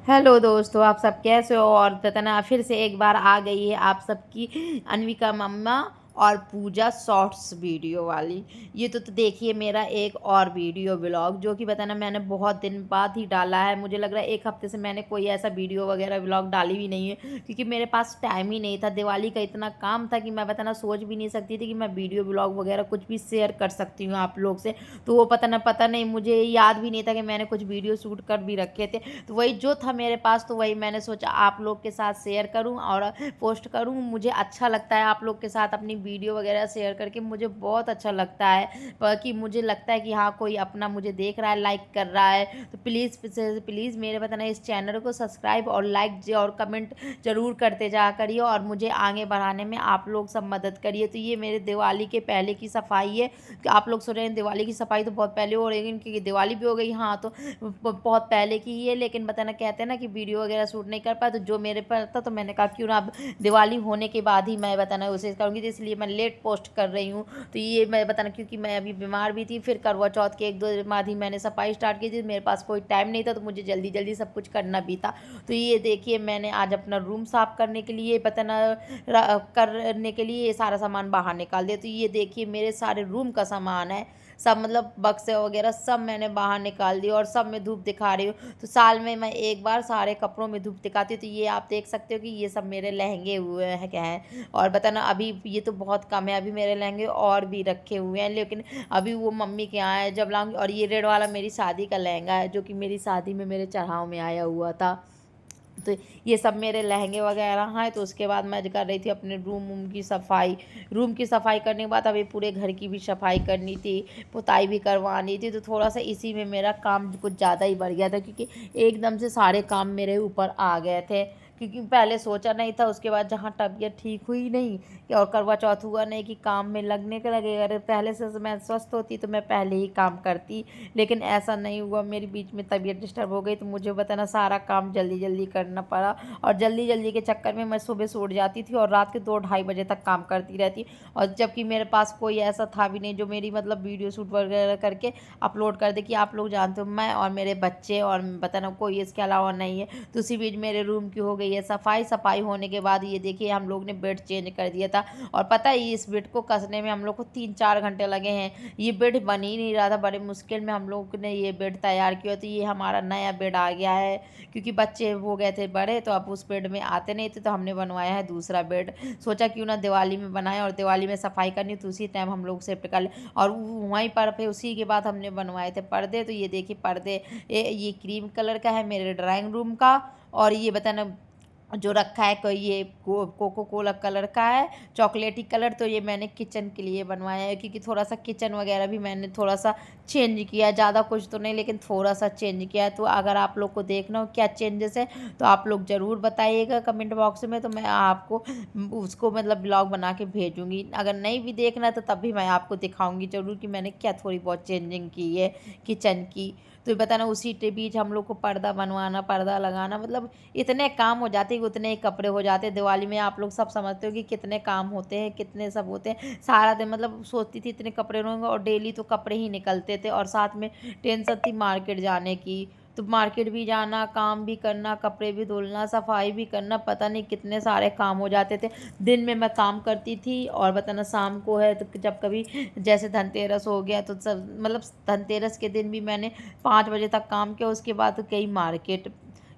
Hello दोस्तों, आप सब कैसे हो? और बताना फिर से एक बार आ गई है आप सबकी अनविका मम्मा और पूजा शॉर्ट्स वीडियो वाली। ये तो देखिए मेरा एक और वीडियो व्लॉग जो कि बताना मैंने बहुत दिन बाद ही डाला है। मुझे लग रहा है एक हफ्ते से मैंने कोई ऐसा वीडियो वगैरह व्लॉग डाली भी नहीं है, क्योंकि मेरे पास टाइम ही नहीं था। दिवाली का इतना काम था कि मैं बताना सोच भी नहीं सकती थी कि मैं वीडियो व्लॉग वगैरह कुछ भी शेयर कर सकती हूँ आप लोग से। तो वो पता नहीं, मुझे याद भी नहीं था कि मैंने कुछ वीडियो शूट कर भी रखे थे। तो वही जो था मेरे पास, तो वही मैंने सोचा आप लोग के साथ शेयर करूं और पोस्ट करूं। मुझे अच्छा लगता है आप लोग के साथ अपनी वीडियो वगैरह शेयर करके, मुझे बहुत अच्छा लगता है। कि मुझे लगता है कि हाँ, कोई अपना मुझे देख रहा है, लाइक कर रहा है। तो प्लीज़ प्लीज़ मेरे बताना इस चैनल को सब्सक्राइब और लाइक और कमेंट ज़रूर करते जा करिए, और मुझे आगे बढ़ाने में आप लोग सब मदद करिए। तो ये मेरे दिवाली के पहले की सफाई है। कि आप लोग सोच रहे हैं दिवाली की सफाई तो बहुत पहले हो रही है, क्योंकि दिवाली भी हो गई। हाँ, तो बहुत पहले की ही है, लेकिन बताना कहते हैं ना कि वीडियो वगैरह शूट नहीं कर पाया। तो जो मेरे पर था तो मैंने कहा क्यों ना अब दिवाली होने के बाद ही मैं बताना उसे करूँगी, तो इसलिए मैं लेट पोस्ट कर रही हूँ। तो ये मैं बताना क्योंकि मैं अभी बीमार भी थी, फिर करवा चौथ के 1-2 दिन बाद ही मैंने सफाई स्टार्ट की थी। मेरे पास कोई टाइम नहीं था, तो मुझे जल्दी जल्दी सब कुछ करना भी था। तो ये देखिए मैंने आज अपना रूम साफ करने के लिए करने के लिए ये सारा सामान बाहर निकाल दिया। तो ये देखिए मेरे सारे रूम का सामान है, सब मतलब बक्से वगैरह सब मैंने बाहर निकाल दिए और सब में धूप दिखा रही हूँ। तो साल में मैं एक बार सारे कपड़ों में धूप दिखाती हूँ। तो ये आप देख सकते हो कि ये सब मेरे लहंगे हुए हैं क्या हैं। और बताना अभी ये तो बहुत कम है, अभी मेरे लहंगे और भी रखे हुए हैं, लेकिन अभी वो मम्मी के यहाँ है जब लाऊंगी। और ये रेड वाला मेरी शादी का लहंगा है, जो कि मेरी शादी में मेरे चढ़ाव में आया हुआ था। तो ये सब मेरे लहंगे वगैरह हैं। तो उसके बाद मैं कर रही थी अपने रूम की सफाई। रूम की सफाई करने के बाद अभी पूरे घर की भी सफाई करनी थी, पुताई भी करवानी थी। तो थोड़ा सा इसी में मेरा काम कुछ ज़्यादा ही बढ़ गया था, क्योंकि एकदम से सारे काम मेरे ऊपर आ गए थे। क्योंकि पहले सोचा नहीं था, उसके बाद जहाँ तबीयत ठीक हुई नहीं कि और करवा चौथ हुआ नहीं कि काम में लगने के लगे। अगर पहले से मैं स्वस्थ होती तो मैं पहले ही काम करती, लेकिन ऐसा नहीं हुआ। मेरी बीच में तबीयत डिस्टर्ब हो गई, तो मुझे बताना सारा काम जल्दी जल्दी करना पड़ा। और जल्दी जल्दी के चक्कर में मैं सुबह सो जाती थी और रात के 2-2:30 बजे तक काम करती रहती। और जबकि मेरे पास कोई ऐसा था भी नहीं जो मेरी मतलब वीडियो शूट वगैरह करके अपलोड कर दे। कि आप लोग जानते हो मैं और मेरे बच्चे और बताना कोई इसके अलावा नहीं है। तो उसी बीच मेरे रूम की हो गई है सफाई। सफाई होने के बाद ये देखिए हम लोग ने बेड चेंज कर दिया था। और पता है इस बेड को कसने में हम लोग को 3-4 घंटे लगे हैं। ये बेड बन ही नहीं रहा था, बड़े मुश्किल में हम लोग ने ये बेड तैयार किया। तो ये हमारा नया बेड आ गया है, क्योंकि बच्चे हो गए थे बड़े, तो अब उस बेड में आते नहीं थे। तो हमने बनवाया है दूसरा बेड। सोचा क्यों ना दिवाली में बनाए, और दिवाली में सफाई करनी तो उसी टाइम हम लोग शिफ्ट कर ले। और वहीं पर फिर उसी के बाद हमने बनवाए थे पर्दे। तो ये देखिए पर्दे, ये क्रीम कलर का है मेरे ड्राइंग रूम का। और ये बताना जो रखा है कोई ये कोको कोला कलर का है, चॉकलेटी कलर। तो ये मैंने किचन के लिए बनवाया है, क्योंकि थोड़ा सा किचन वगैरह भी मैंने थोड़ा सा चेंज किया। ज़्यादा कुछ तो नहीं, लेकिन थोड़ा सा चेंज किया है। तो अगर आप लोग को देखना हो क्या चेंजेस है, तो आप लोग ज़रूर बताइएगा कमेंट बॉक्स में। तो मैं आपको उसको मतलब ब्लॉग बना के भेजूँगी। अगर नहीं भी देखना है तो तब भी मैं आपको दिखाऊँगी ज़रूर कि मैंने क्या थोड़ी बहुत चेंजिंग की है किचन की। तो बताना उसी के बीच हम लोग को पर्दा बनवाना, पर्दा लगाना, मतलब इतने काम हो जाते हैं कि उतने ही कपड़े हो जाते हैं। दिवाली में आप लोग सब समझते हो कि कितने काम होते हैं, कितने सब होते हैं। सारा दिन मतलब सोचती थी इतने कपड़े रहेंगे, और डेली तो कपड़े ही निकलते थे। और साथ में टेंशन थी मार्केट जाने की। तो मार्केट भी जाना, काम भी करना, कपड़े भी धुलना, सफाई भी करना, पता नहीं कितने सारे काम हो जाते थे। दिन में मैं काम करती थी, और बताना शाम को है तो जब कभी जैसे धनतेरस हो गया तो सब मतलब धनतेरस के दिन भी मैंने 5 बजे तक काम किया। उसके बाद तो गई मार्केट,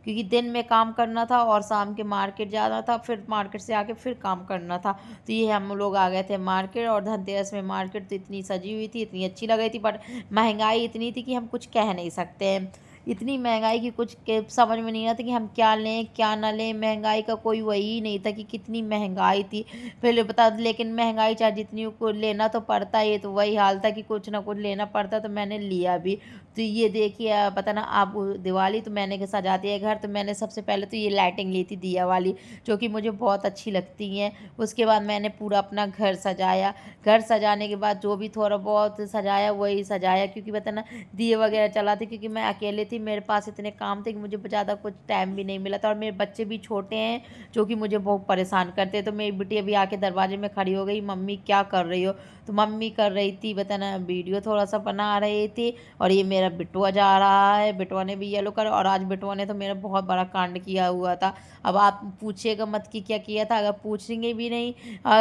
क्योंकि दिन में काम करना था और शाम के मार्केट जाना था, फिर मार्केट से आके फिर काम करना था। तो ये हम लोग आ गए थे मार्केट। और धनतेरस में मार्केट तो इतनी सजी हुई थी, इतनी अच्छी लग रही थी, बट महंगाई इतनी थी कि हम कुछ कह नहीं सकते हैं। इतनी महंगाई की कुछ के समझ में नहीं आता कि हम क्या लें क्या ना लें। महंगाई का कोई वही नहीं था कि कितनी महंगाई थी पहले बता। लेकिन महंगाई चाहे जितनी को लेना तो पड़ता ही है। तो वही हाल था कि कुछ ना कुछ लेना पड़ता, तो मैंने लिया भी। तो ये देखिए पता ना आप दिवाली तो मैंने के सजाती है घर। तो मैंने सबसे पहले तो ये लाइटिंग ली थी दिया वाली, जो कि मुझे बहुत अच्छी लगती हैं। उसके बाद मैंने पूरा अपना घर सजाया। घर सजाने के बाद जो भी थोड़ा बहुत सजाया वही सजाया, क्योंकि पता ना दिए वगैरह चलाते, क्योंकि मैं अकेले थी, मेरे पास इतने काम थे कि मुझे ज़्यादा कुछ टाइम भी नहीं मिला था। और मेरे बच्चे भी छोटे हैं जो कि मुझे बहुत परेशान करते हैं। तो मेरी बेटी अभी आके दरवाजे में खड़ी हो गई, मम्मी क्या कर रही हो? तो मम्मी कर रही थी बताना वीडियो थोड़ा सा बना रही थी। और ये मेरा मेरा बिटुआ जा रहा है, बिटुआ ने भी येलो कलर, और आज बिटुआ ने तो मेरा बहुत बड़ा कांड किया हुआ था। अब आप पूछिएगा मत कि क्या किया था, अगर पूछेंगे भी नहीं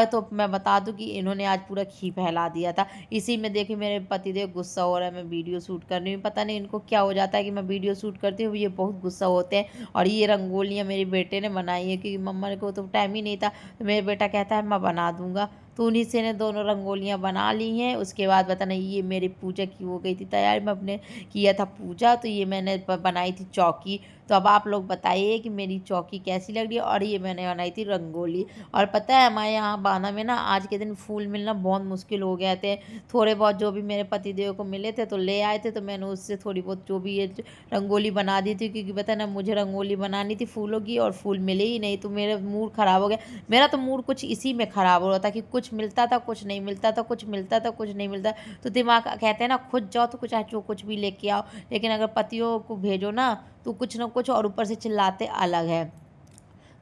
तो मैं बता दूं कि इन्होंने आज पूरा घी फैला दिया था। इसी में देखिए मेरे पतिदेव गुस्सा हो रहा है, मैं वीडियो शूट कर रही हूँ, पता नहीं इनको क्या हो जाता है कि मैं वीडियो शूट करती हूँ, ये बहुत गुस्सा होते हैं। और ये रंगोलियाँ मेरे बेटे ने बनाई है, क्योंकि मम्मा को तो टाइम ही नहीं था, तो मेरे बेटा कहता है मैं बना दूंगा, तो उन्हीं से ने दोनों रंगोलियाँ बना ली हैं। उसके बाद पता नहीं ये मेरी पूजा की हो गई थी तैयार, मैं अपने किया था पूजा, तो ये मैंने बनाई थी चौकी। तो अब आप लोग बताइए कि मेरी चौकी कैसी लग रही है। और ये मैंने बनाई थी रंगोली। और पता है हमारे यहाँ बाना में ना आज के दिन फूल मिलना बहुत मुश्किल हो गए थे। थोड़े बहुत जो भी मेरे पतिदेव को मिले थे तो ले आए थे, तो मैंने उससे थोड़ी बहुत जो भी ये रंगोली बना दी थी, क्योंकि पता ना मुझे रंगोली बनानी थी फूलों की, और फूल मिले ही नहीं, तो मेरा मूड ख़राब हो गया। मेरा तो मूड कुछ इसी में ख़राब हो रहा था कि कुछ मिलता था कुछ नहीं मिलता था, कुछ मिलता था कुछ नहीं मिलता। तो दिमाग कहते हैं ना, खुद जाओ तो कुछ जो कुछ भी लेके आओ, लेकिन अगर पतियों को भेजो ना तो कुछ ना कुछ, और ऊपर से चिल्लाते अलग है।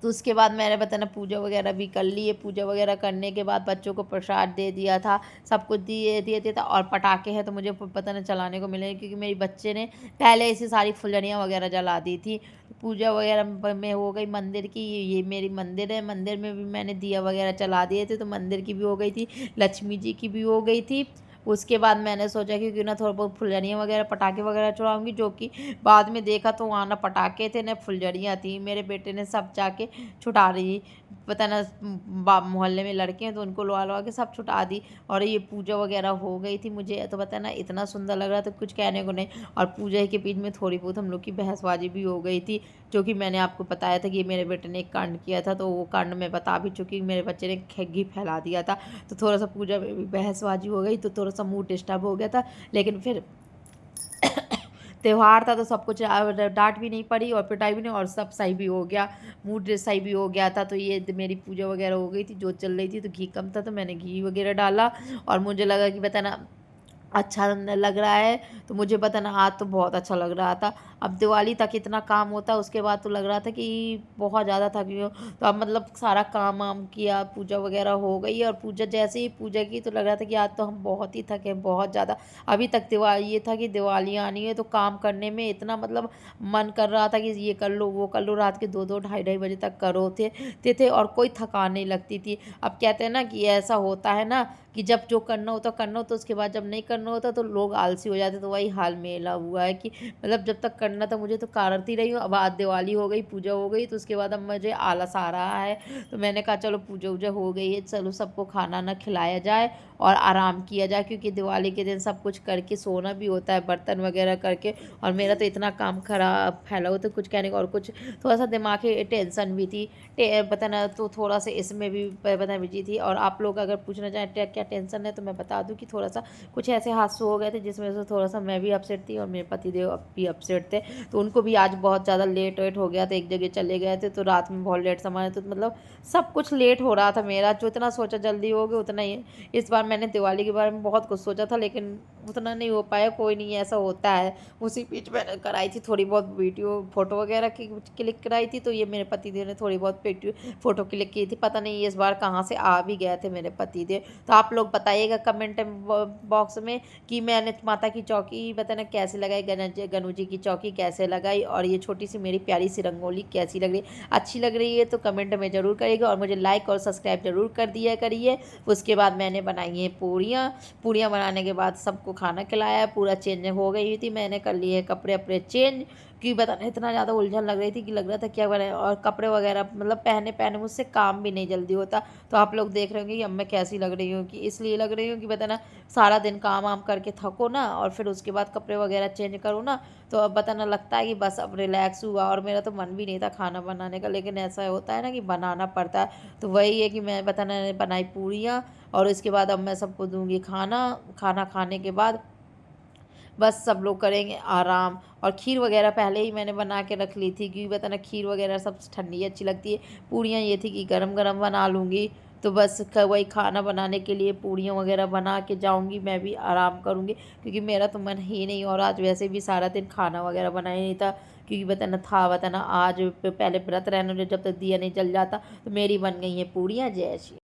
तो उसके बाद मैंने बताना पूजा वगैरह भी कर ली है। पूजा वगैरह करने के बाद बच्चों को प्रसाद दे दिया था, सब कुछ दिए दिए दिया था। और पटाखे हैं तो मुझे पता नहीं चलाने को मिले, क्योंकि मेरी बच्चे ने पहले ऐसी सारी फुलझड़ियाँ वगैरह जला दी थी। पूजा वगैरह में हो गई मंदिर की, ये मेरी मंदिर है, मंदिर में भी मैंने दिया वगैरह चला दिए थे, तो मंदिर की भी हो गई थी, लक्ष्मी जी की भी हो गई थी। उसके बाद मैंने सोचा कि क्यों ना थोड़ा बहुत फुलझड़ियाँ वगैरह पटाखे वगैरह चढ़ाऊँगी, जो कि बाद में देखा तो वहाँ ना पटाखे थे ना फुलझड़ियाँ थी। मेरे बेटे ने सब जाके छुटा रही, पता ना मोहल्ले में लड़के हैं तो उनको लवा लवा के सब छुटा दी। और ये पूजा वगैरह हो गई थी, मुझे तो पता ना इतना सुंदर लग रहा था कुछ कहने को नहीं। और पूजा के बीच में थोड़ी बहुत हम लोग की बहसबाजी भी हो गई थी, जो कि मैंने आपको बताया था कि मेरे बेटे ने एक कांड किया था, तो वो कांड मैं बता भी चुकी, मेरे बच्चे ने घी फैला दिया था। तो थोड़ा सा पूजा में भी बहसबाजी हो गई, तो थोड़ा सा मूड डिस्टर्ब हो गया था। लेकिन फिर त्योहार था तो सब कुछ डांट भी नहीं पड़ी और पिटाई भी नहीं, और सब सही भी हो गया, मूड सही भी हो गया था। तो ये मेरी पूजा वगैरह हो गई थी, जो चल रही थी, तो घी कम था तो मैंने घी वगैरह डाला, और मुझे लगा कि बताना अच्छा लग रहा है, तो मुझे पता ना आज तो बहुत अच्छा लग रहा था। अब दिवाली तक इतना काम होता है, उसके बाद तो लग रहा था कि बहुत ज़्यादा थकी हूँ। तो अब मतलब सारा काम वाम किया, पूजा वगैरह हो गई, और पूजा जैसे ही पूजा की तो लग रहा था कि आज तो हम बहुत ही थके, बहुत ज़्यादा। अभी तक दिवाली ये था कि दिवाली आनी है तो काम करने में इतना मतलब मन कर रहा था कि ये कर लो वो कर लो, रात के 2-2 ढाई-ढाई बजे तक करो थे और कोई थकान नहीं लगती थी। अब कहते हैं ना कि ऐसा होता है ना कि जब जो करना होता करना होता, उसके बाद जब नहीं करना होता तो लोग आलसी हो जाते। तो वही हाल मेरा हुआ है कि मतलब जब तक करना था मुझे तो करती रही हूँ। अब आज दिवाली हो गई, पूजा हो गई, तो उसके बाद अब मुझे आलस आ रहा है। तो मैंने कहा चलो पूजा वूजा हो गई है, चलो सबको खाना ना खिलाया जाए और आराम किया जाए, क्योंकि दिवाली के दिन सब कुछ करके सोना भी होता है, बर्तन वगैरह करके। और मेरा तो इतना काम खराब फैला हुआ था कुछ कहने का, और कुछ थोड़ा सा दिमाग की टेंशन भी थी, पता ना, तो थोड़ा सा इसमें भी पता बिजी थी। और आप लोग अगर पूछना चाहें क्या टेंशन है, तो मैं बता दूं कि थोड़ा सा कुछ ऐसे हादसे हो गए थे जिसमें से थोड़ा सा मैं भी अपसेट थी और मेरे पतिदेव भी अपसेट थे। तो उनको भी आज बहुत ज़्यादा लेट वेट हो गया था, एक जगह चले गए थे तो रात में बहुत लेट समाये, तो मतलब सब कुछ लेट हो रहा था मेरा। जो इतना सोचा जल्दी हो गया उतना ही है। इस बार मैंने दिवाली के बारे में बहुत कुछ सोचा था, लेकिन उतना नहीं हो पाया। कोई नहीं, ऐसा होता है। उसी बीच मैंने कराई थी थोड़ी बहुत वीडियो फोटो वगैरह की क्लिक कराई थी, तो ये मेरे पतिदेव ने थोड़ी बहुत फोटो क्लिक की थी। पता नहीं इस बार कहाँ से आ भी गए थे मेरे पतिदेव। तो आप लोग बताइएगा कमेंट बॉक्स में कि मैंने माता की चौकी बताना कैसे लगाई, गणू जी की चौकी कैसे लगाई, और ये छोटी सी मेरी प्यारी सी रंगोली कैसी लग रही, अच्छी लग रही है तो कमेंट में ज़रूर करिएगा, और मुझे लाइक और सब्सक्राइब ज़रूर कर दिया करिए। उसके बाद मैंने बनाई है पूड़ियाँ। पूड़ियाँ बनाने के बाद सबको खाना खिलाया, पूरा चेंज हो गई थी, मैंने कर लिए कपड़े अपने चेंज, कि बताना इतना ज़्यादा उलझन लग रही थी कि लग रहा था क्या बनाए, और कपड़े वगैरह मतलब पहने पहने मुझसे काम भी नहीं जल्दी होता। तो आप लोग देख रहे होंगे कि अब मैं कैसी लग रही हूँ, कि इसलिए लग रही हूँ कि बताना सारा दिन काम वाम करके थको ना, और फिर उसके बाद कपड़े वगैरह चेंज करूँ ना, तो अब बताना लगता है कि बस अब रिलैक्स हुआ। और मेरा तो मन भी नहीं था खाना बनाने का, लेकिन ऐसा होता है ना कि बनाना पड़ता है। तो वही है कि मैं बताना बनाई पूड़ियाँ, और इसके बाद अब मैं सबको दूंगी खाना। खाना खाने के बाद बस सब लोग करेंगे आराम। और खीर वगैरह पहले ही मैंने बना के रख ली थी, क्योंकि बताना खीर वगैरह सब ठंडी अच्छी लगती है। पूड़ियाँ ये थी कि गरम गरम बना लूँगी, तो बस वही खाना बनाने के लिए पूड़ियाँ वगैरह बना के जाऊँगी, मैं भी आराम करूँगी, क्योंकि मेरा तो मन ही नहीं। और आज वैसे भी सारा दिन खाना वगैरह बनाया नहीं था, क्योंकि बताना था बताना आज पहले व्रत रहने दो, जब तक दिया नहीं जल जाता। तो मेरी बन गई है पूड़ियाँ। जय श्री